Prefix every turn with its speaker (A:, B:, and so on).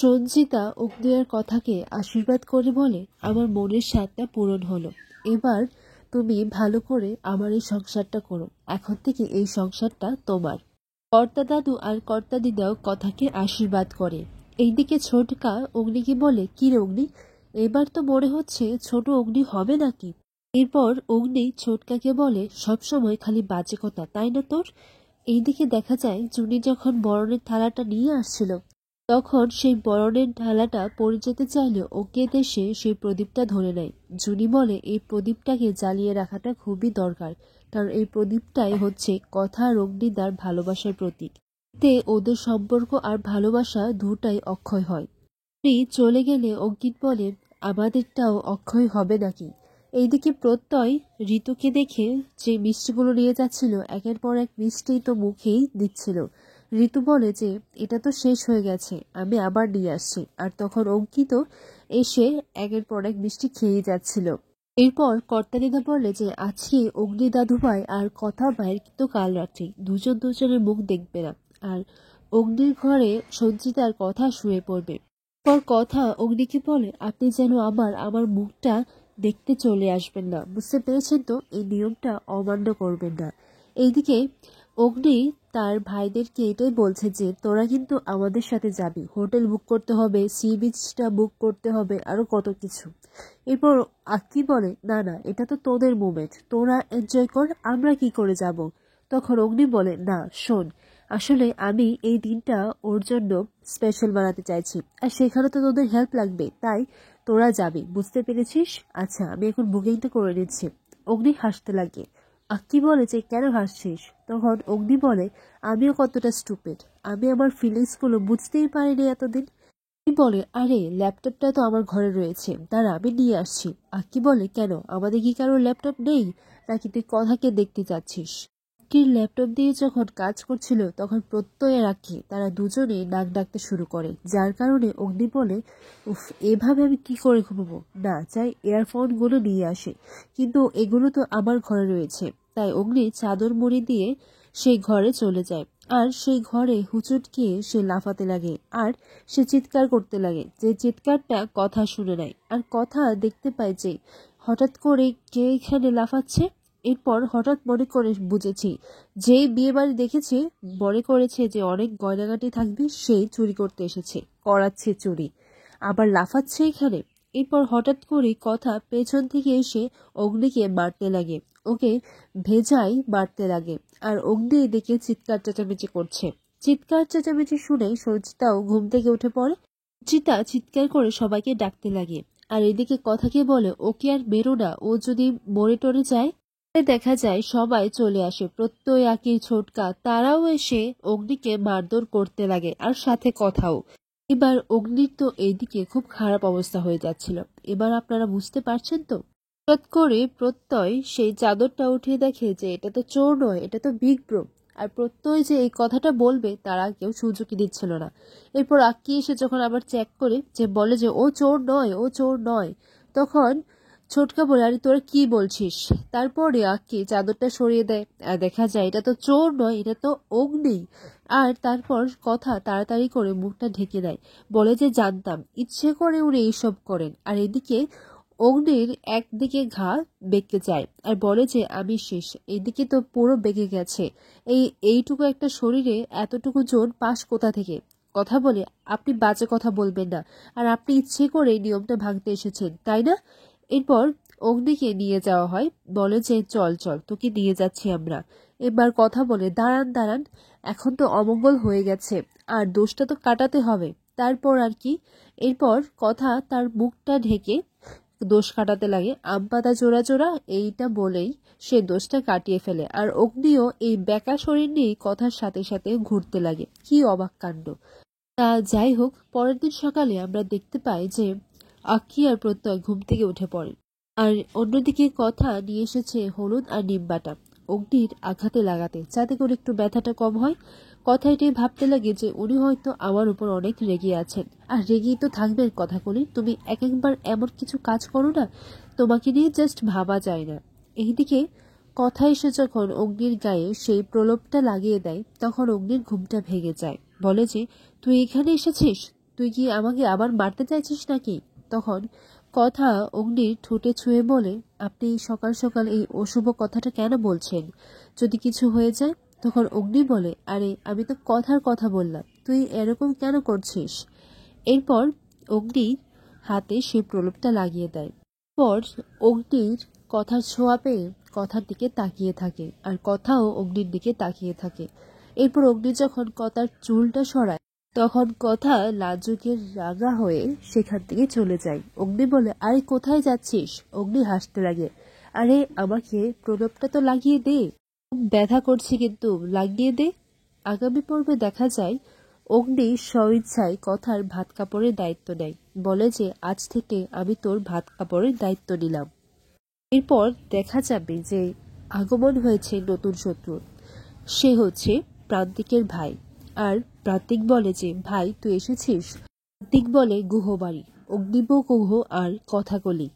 A: সঞ্চিতা অগ্নির কথাকে আশীর্বাদ করে বলে, আমার মনের স্বাদটা পূরণ হলো। এবার তুমি ভালো করে আমার এই সংসারটা করো। এখন থেকে এই সংসারটা তোমার। কর্তা দাদু আর কর্তা দিদাও কথাকে আশীর্বাদ করে। এইদিকে ছোটকা অগ্নিকে বলে, কি রে অগ্নি, এবার তো মনে হচ্ছে ছোট অগ্নি হবে নাকি? এরপর অগ্নি ছোটকাকে বলে, সবসময় খালি বাজে কথা, তাই না তোর? এইদিকে দেখা যায় জুনি যখন বরণের থালাটা নিয়ে আসছিল, তখন সেই বরণের ঢালাটা পড়ে যেতে চাইলে ওকে দেশে সেই প্রদীপটা ধরে নেয়। জুনি বলে, এই প্রদীপটাকে জ্বালিয়ে রাখাটা খুবই দরকার, কারণ এই প্রদীপটাই হচ্ছে কথা আর অগ্নিদার ভালোবাসার প্রতীক। এতে ওদের সম্পর্ক আর ভালোবাসা দুটাই অক্ষয় হয়। চলে গেলে অঙ্কিত বলে, আমাদেরটাও অক্ষয় হবে নাকি? এইদিকে প্রত্যয় ঋতুকে দেখে যে মিষ্টিগুলো নিয়ে যাচ্ছিল, একের পর এক মিষ্টি তো মুখেই দিচ্ছিল। ঋতু বলে যে এটা তো শেষ হয়ে গেছে, আমি আবার নিয়ে আসছি। আর তখন অঙ্কিত এসে একের পর এক মিষ্টি খেয়েই যাচ্ছিল। এরপর কর্তাদিদা বলে যে আজকে অগ্নি দাদুভাই আর কথা ভাইয়ের কিন্তু কাল রাত্রি দুজন দুজনের মুখ দেখবে না, আর অগ্নির ঘরে সঞ্চিতার কথা শুয়ে পড়বে। পর কথা অগ্নিকে বলে, আপনি যেন আমার মুখটা দেখতে চলে আসবেন না, বুঝতে পেরেছেন তো? এই নিয়মটা অমান্য করবেন না। এইদিকে অগ্নি তার ভাইদেরকে এটাই বলছে যে তোরা কিন্তু আমাদের সাথে যাবি, হোটেল বুক করতে হবে, সি বিচটা বুক করতে হবে, আরো কত কিছু। এরপর আক্কি বলে, না না, এটা তো তোদের মুভমেন্ট, তোরা এনজয় কর, আমরা কি করে যাব? তখন অগ্নি বলে, না শোন, আসলে আমি এই দিনটা ওর জন্য স্পেশাল বানাতে চাইছি, আর সেখানে তো তোদের হেল্প লাগবে, তাই তোরা যাবি, বুঝতে পেরেছিস? আচ্ছা, আমি এখন বুকিংটা করে নিচ্ছি। অগ্নি হাসতে লাগে। আক্কি বলে যে কেন হাসছিস? তখন অগ্নি বলে, আমিও কতটা স্টুপিড, আমি আমার ফিলিংসগুলো বুঝতেই পারিনি এতদিন। বলে, আরে ল্যাপটপটা তো আমার ঘরে রয়েছে, দাঁড়া আমি নিয়ে আসছি। আক্কি বলে, কেন, আমাদের কি কারোর ল্যাপটপ নেই, নাকি তুই কথাকে দেখতে যাচ্ছিস? আক্কির ল্যাপটপ দিয়ে যখন কাজ করছিল, তখন প্রত্যয় আর আক্কি তারা দুজনে নাক ডাকতে শুরু করে, যার কারণে অগ্নি বলে, উফ, এভাবে আমি কি করে ঘুমাবো? না, চাই ইয়ারফোনগুলো নিয়ে আসে, কিন্তু এগুলো তো আমার ঘরে রয়েছে। তাই অগ্নি চাদর মুড়ি দিয়ে সেই ঘরে চলে যায়, আর সেই ঘরে হুচট খেয়ে সে লাফাতে লাগে, আর সে চিৎকার করতে লাগে, যে চিৎকারটা কথা শুনে নেয়। আর কথা দেখতে পায় যে হঠাৎ করে কে এখানে লাফাচ্ছে। এরপর হঠাৎ মনে করে বুঝেছি, যেই বিয়ে বাড়ি দেখেছে মনে করেছে যে অনেক গয়নাগাটি থাকবে, সেই চুরি করতে এসেছে, করাচ্ছে চুরি, আবার লাফাচ্ছে এখানে। এরপর হঠাৎ করে কথা পেছন থেকে এসে অগ্নিকে মারতে লাগে, ওকে ভেজাই মারতে লাগে। আর অগ্নি এদিকে চিৎকার চেঁচামেচি করছে। চিৎকার চেঁচামেচি শুনে সঞ্চিতাও ঘুম থেকে উঠে পড়ে। সঞ্চিতা চিৎকার করে সবাইকে ডাকতে লাগে, আর এদিকে কথাকে বলে, ওকে আর বেরো না, ও যদি মরে টরে যায়। দেখা যায় সবাই চলে আসে, প্রত্যয় আঁকি ছোটকা তারাও এসে অগ্নিকে মারধর করতে লাগে, আর সাথে কথাও। এবার অগ্নির তো এইদিকে খুব খারাপ অবস্থা হয়ে যাচ্ছিল। এবার আপনারা বুঝতে পারছেন তো? হঠাৎ করে প্রত্যয় সেই চাদরটা উঠিয়ে দেখে যে এটা তো চোর নয়, এটা তো বিগ ব্রো। আর প্রত্যয় যে এই কথাটা বলবে তারা কেউ সুযোগই দিচ্ছিল না। এরপর আক্কি এসে যখন আবার চেক করে যে বলে যে ও চোর নয়, ও চোর নয়, তখন ছোটকা বলে, আরে তোরা কি বলছিস? তারপরে আক্কি চাদরটা সরিয়ে দেয়, আর দেখা যায় এটা তো চোর নয়, এটা তো অগ্নি। আর তারপর কথা তাড়াতাড়ি করে মুখটা ঢেকে দেয়, বলে যে জানতাম, ইচ্ছে করে উনি এইসব করেন। আর এদিকে অগ্নির একদিকে ঘা বেঁকে যায়, আর বলে যে আমি শেষ, এদিকে তো পুরো বেঁকে গেছে, এইটুকু একটা শরীরে এতটুকু জোর পাস কোথা থেকে? কথা বলে, আপনি বাজে কথা বলবেন না, আর আপনি ইচ্ছে করে নিয়মটা ভাঙতে এসেছেন, তাই না? এরপর অগ্নিকে নিয়ে যাওয়া হয়, বলে যে চল চল, তোকে নিয়ে যাচ্ছি আমরা। এবার কথা বলে, দাঁড়ান দাঁড়ান, এখন তো অমঙ্গল হয়ে গেছে, আর দোষটা তো কাটাতে হবে। তারপর আর কি? এরপর কথা তার মুখটা ঢেকে দোষ কাটাতে লাগে, আম পাতা জোড়া জোড়া, এইটা বলেই সে দোষটা কাটিয়ে ফেলে। আর অগ্নিও এই বেকা শরীর নিয়ে কথার সাথে সাথে ঘুরতে লাগে। কি অবাক কাণ্ড! তা যাই হোক, পরের দিন সকালে আমরা দেখতে পাই যে আক্কি আর প্রত্যয় ঘুম থেকে উঠে পড়ে, আর অন্যদিকে কথা নিয়ে এসেছে হলুদ আর নিম বাটা অগ্নির আঘাতে লাগাতে, যাতে করে একটু ব্যথাটা কম হয়। কথা এটাই ভাবতে লাগে যে উনি হয়তো আমার উপর অনেক রেগে আছেন, আর রেগেই তো থাকবেন। কথা বলি, তুমি এক একবার এমন কিছু কাজ করো না, তোমাকে নিয়ে জাস্ট ভাবা যায় না। এইদিকে কথা এসে যখন অগ্নির গায়ে সেই প্রলোভটা লাগিয়ে দেয়, তখন অগ্নির ঘুমটা ভেঙে যায়। বলে যে তুই এখানে এসেছিস, তুই কি আমাকে আবার মারতে চাইছিস নাকি? তখন কথা অগ্নির ঠোঁটে ছুঁয়ে বলে, আপনি সকাল সকাল এই অশুভ কথাটা কেন বলছেন? যদি কিছু হয়ে যায়? তখন অগ্নি বলে, আরে আমি তো কথার কথা বললাম, তুই এরকম কেন করছিস? এরপর অগ্নির হাতে সে প্রলেপটা লাগিয়ে দেয়। পর অগ্নির কথার ছোঁয়া পেয়ে কথার দিকে তাকিয়ে থাকে, আর কথাও অগ্নির দিকে তাকিয়ে থাকে। এরপর অগ্নি যখন কথার চুলটা সরায়, তখন কথা লাজুকের রাগা হয়ে সেখান থেকে চলে যায়। অগ্নি বলে, আরে কোথায় যাচ্ছিস? অগ্নি হাসতে লাগে, আরে আমাকে প্রলেপটা তো লাগিয়ে দে, খুব ব্যথা করছে কিন্তু, লাগিয়ে দে। আগামী পর্বে দেখা যায় অগ্নি স্বইচ্ছায় কথার ভাত কাপড়ের দায়িত্ব নেয়, বলে যে আজ থেকে আমি তোর ভাত কাপড়ের দায়িত্ব নিলাম। এরপর দেখা যাবে যে আগমন হয়েছে নতুন শত্রু, সে হচ্ছে প্রান্তিকের ভাই। আর প্রান্তিক বলে যে ভাই তুই এসেছিস? প্রান্তিক বলে গুহবাড়ি, অগ্নিব গুহ আর কথাকলি।